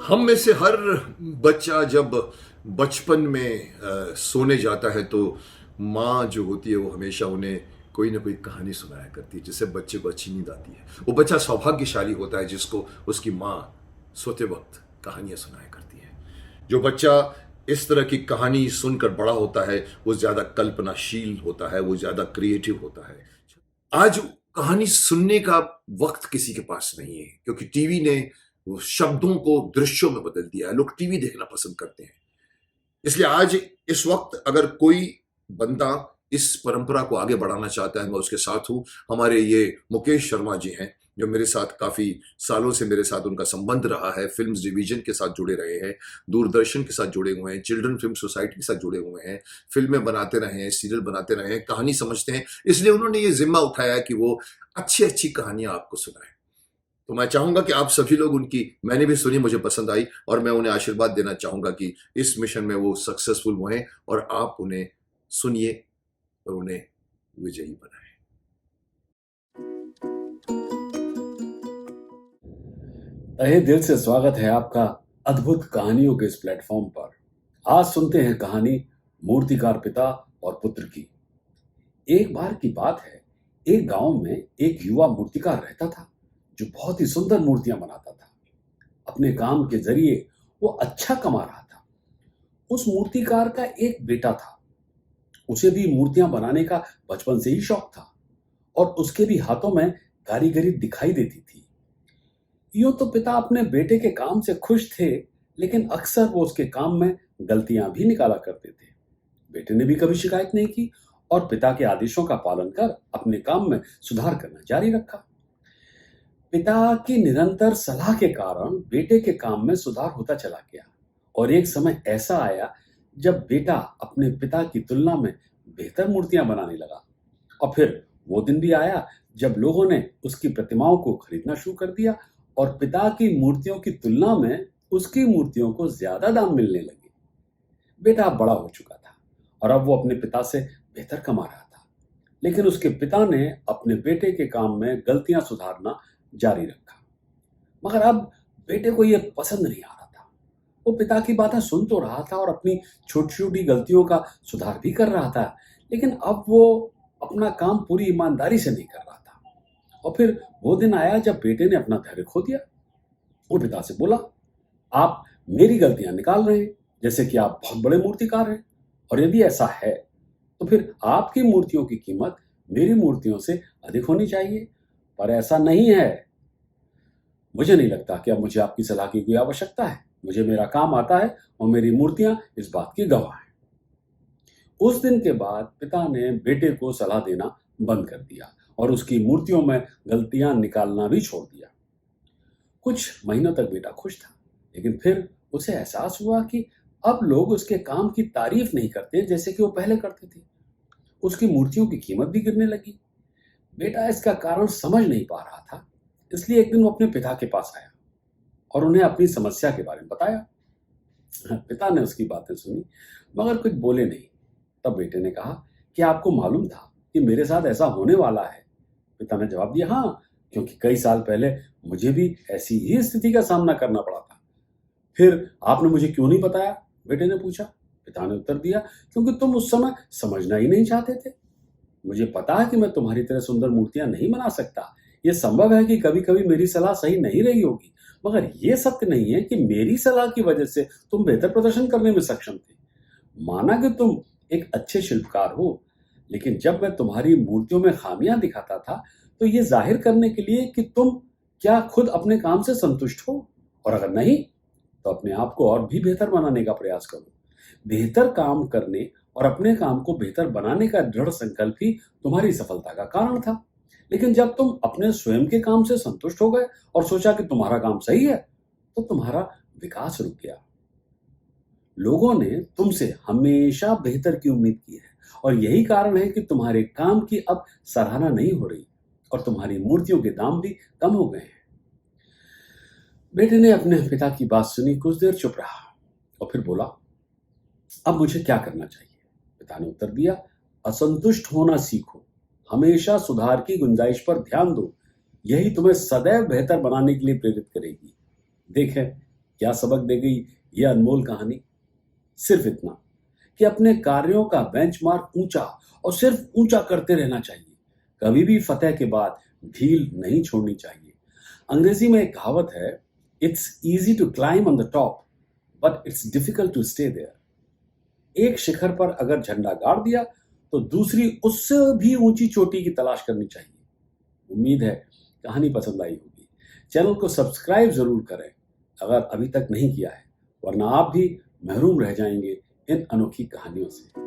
हम में से हर बच्चा जब बचपन में सोने जाता है तो माँ जो होती है वो हमेशा उन्हें कोई ना कोई कहानी सुनाया करती है जिससे बच्चे को अच्छी नींद आती है। वो बच्चा सौभाग्यशाली होता है जिसको उसकी माँ सोते वक्त कहानियां सुनाया करती है। जो बच्चा इस तरह की कहानी सुनकर बड़ा होता है वो ज्यादा कल्पनाशील होता है, वो ज्यादा क्रिएटिव होता है। आज कहानी सुनने का वक्त किसी के पास नहीं है क्योंकि टीवी ने वो शब्दों को दृश्यों में बदल दिया है। लोग टीवी देखना पसंद करते हैं। इसलिए आज इस वक्त अगर कोई बंदा इस परंपरा को आगे बढ़ाना चाहता है, मैं उसके साथ हूं। हमारे ये मुकेश शर्मा जी हैं जो मेरे साथ काफी सालों से मेरे साथ उनका संबंध रहा है। फिल्म्स डिवीजन के साथ जुड़े रहे हैं, दूरदर्शन के साथ जुड़े हुए हैं, चिल्ड्रन फिल्म सोसाइटी के साथ जुड़े हुए हैं, फिल्में बनाते रहे हैं, सीरियल बनाते रहे हैं, कहानी समझते हैं। इसलिए उन्होंने ये जिम्मा उठाया कि वो अच्छी अच्छी कहानियां आपको सुनाएं। तो मैं चाहूंगा कि आप सभी लोग उनकी, मैंने भी सुनी, मुझे पसंद आई और मैं उन्हें आशीर्वाद देना चाहूंगा कि इस मिशन में वो सक्सेसफुल हुए और आप उन्हें सुनिए और उन्हें विजयी बनाएं। तहे दिल से स्वागत है आपका अद्भुत कहानियों के इस प्लेटफॉर्म पर। आज सुनते हैं कहानी मूर्तिकार पिता और पुत्र की। एक बार की बात है, एक गांव में एक युवा मूर्तिकार रहता था जो बहुत ही सुंदर मूर्तियां बनाता था। अपने काम के जरिए वो अच्छा कमा रहा था। उस मूर्तिकार का एक बेटा था। उसे भी मूर्तियां बनाने का बचपन से ही शौक था और उसके भी हाथों में कारीगरी दिखाई देती थी। यूं तो पिता अपने बेटे के काम से खुश थे, लेकिन अक्सर वो उसके काम में गलतियां भी निकाला करते थे। बेटे ने भी कभी शिकायत नहीं की और पिता के आदेशों का पालन कर अपने काम में सुधार करना जारी रखा। पिता की निरंतर सलाह के कारण बेटे के काम में सुधार होता चला गया और एक समय ऐसा आया जब बेटा अपने पिता की तुलना में बेहतर मूर्तियां बनाने लगा। और फिर वो दिन भी आया जब लोगों ने उसकी प्रतिमाओं को खरीदना शुरू कर दिया और पिता की मूर्तियों की तुलना में उसकी मूर्तियों को ज्यादा दाम मिलने लगे। बेटा अब बड़ा हो चुका था और अब वो अपने पिता से बेहतर कमा रहा था, लेकिन उसके पिता ने अपने बेटे के काम में गलतियां सुधारना जारी रखा। मगर अब बेटे को यह पसंद नहीं आ रहा था। वो पिता की बातें सुन तो रहा था और अपनी छोटी छोटी गलतियों का सुधार भी कर रहा था, लेकिन अब वो अपना काम पूरी ईमानदारी से नहीं कर रहा था। और फिर वो दिन आया जब बेटे ने अपना धैर्य खो दिया। वो पिता से बोला, आप मेरी गलतियां निकाल रहे हैं जैसे कि आप बहुत बड़े मूर्तिकार हैं, और यदि ऐसा है तो फिर आपकी मूर्तियों की कीमत मेरी मूर्तियों से अधिक होनी चाहिए। पर ऐसा नहीं है। मुझे नहीं लगता कि अब मुझे आपकी सलाह की कोई आवश्यकता है। मुझे मेरा काम आता है और मेरी मूर्तियां इस बात की गवाह हैं। उस दिन के बाद पिता ने बेटे को सलाह देना बंद कर दिया और उसकी मूर्तियों में गलतियां निकालना भी छोड़ दिया। कुछ महीनों तक बेटा खुश था, लेकिन फिर उसे एहसास हुआ कि अब लोग उसके काम की तारीफ नहीं करते जैसे कि वो पहले करते थे। उसकी मूर्तियों की कीमत भी गिरने लगी। बेटा इसका कारण समझ नहीं पा रहा था, इसलिए एक दिन वो अपने पिता के पास आया और उन्हें अपनी समस्या के बारे में बताया। पिता ने उसकी बातें सुनी मगर कुछ बोले नहीं। तब बेटे ने कहा कि आपको मालूम था कि मेरे साथ ऐसा होने वाला है? पिता ने जवाब दिया, हाँ, क्योंकि कई साल पहले मुझे भी ऐसी ही स्थिति का सामना करना पड़ा था। फिर आपने मुझे क्यों नहीं बताया? बेटे ने पूछा। पिता ने उत्तर दिया, क्योंकि तुम उस समय समझना ही नहीं चाहते थे। मुझे पता है कि मैं तुम्हारी तरह सुंदर मूर्तियां नहीं बना सकता। यह संभव है कि कभी कभी मेरी सलाह सही नहीं रही होगी, मगर यह सत्य नहीं है कि मेरी सलाह की वजह से तुम बेहतर प्रदर्शन करने में सक्षम थे। माना कि तुम एक अच्छे शिल्पकार हो, लेकिन जब मैं तुम्हारी मूर्तियों में खामियां दिखाता था तो ये जाहिर करने के लिए कि तुम क्या खुद अपने काम से संतुष्ट हो, और अगर नहीं तो अपने आप को और भी बेहतर बनाने का प्रयास करो। बेहतर काम करने और अपने काम को बेहतर बनाने का दृढ़ संकल्प ही तुम्हारी सफलता का कारण था। लेकिन जब तुम अपने स्वयं के काम से संतुष्ट हो गए और सोचा कि तुम्हारा काम सही है, तो तुम्हारा विकास रुक गया। लोगों ने तुमसे हमेशा बेहतर की उम्मीद की है और यही कारण है कि तुम्हारे काम की अब सराहना नहीं हो रही और तुम्हारी मूर्तियों के दाम भी कम हो गए हैं। बेटे ने अपने पिता की बात सुनी, कुछ देर चुप रहा और फिर बोला, अब मुझे क्या करना चाहिए? पिता ने उत्तर दिया, असंतुष्ट होना सीखो। हमेशा सुधार की गुंजाइश पर ध्यान दो। यही तुम्हें सदैव बेहतर बनाने के लिए प्रेरित करेगी। देखें, क्या सबक दे गई यह अनमोल कहानी? सिर्फ इतना कि अपने कार्यों का बेंचमार्क ऊंचा और सिर्फ ऊंचा करते रहना चाहिए। कभी भी फतेह के बाद ढील नहीं छोड़नी चाहिए। अंग्रेजी में एक कहावत है, it's easy to climb on the top but it's difficult to stay there. एक शिखर पर अगर झंडा गाड़ दिया तो दूसरी उससे भी ऊंची चोटी की तलाश करनी चाहिए। उम्मीद है कहानी पसंद आई होगी। चैनल को सब्सक्राइब जरूर करें अगर अभी तक नहीं किया है, वरना आप भी महरूम रह जाएंगे इन अनोखी कहानियों से।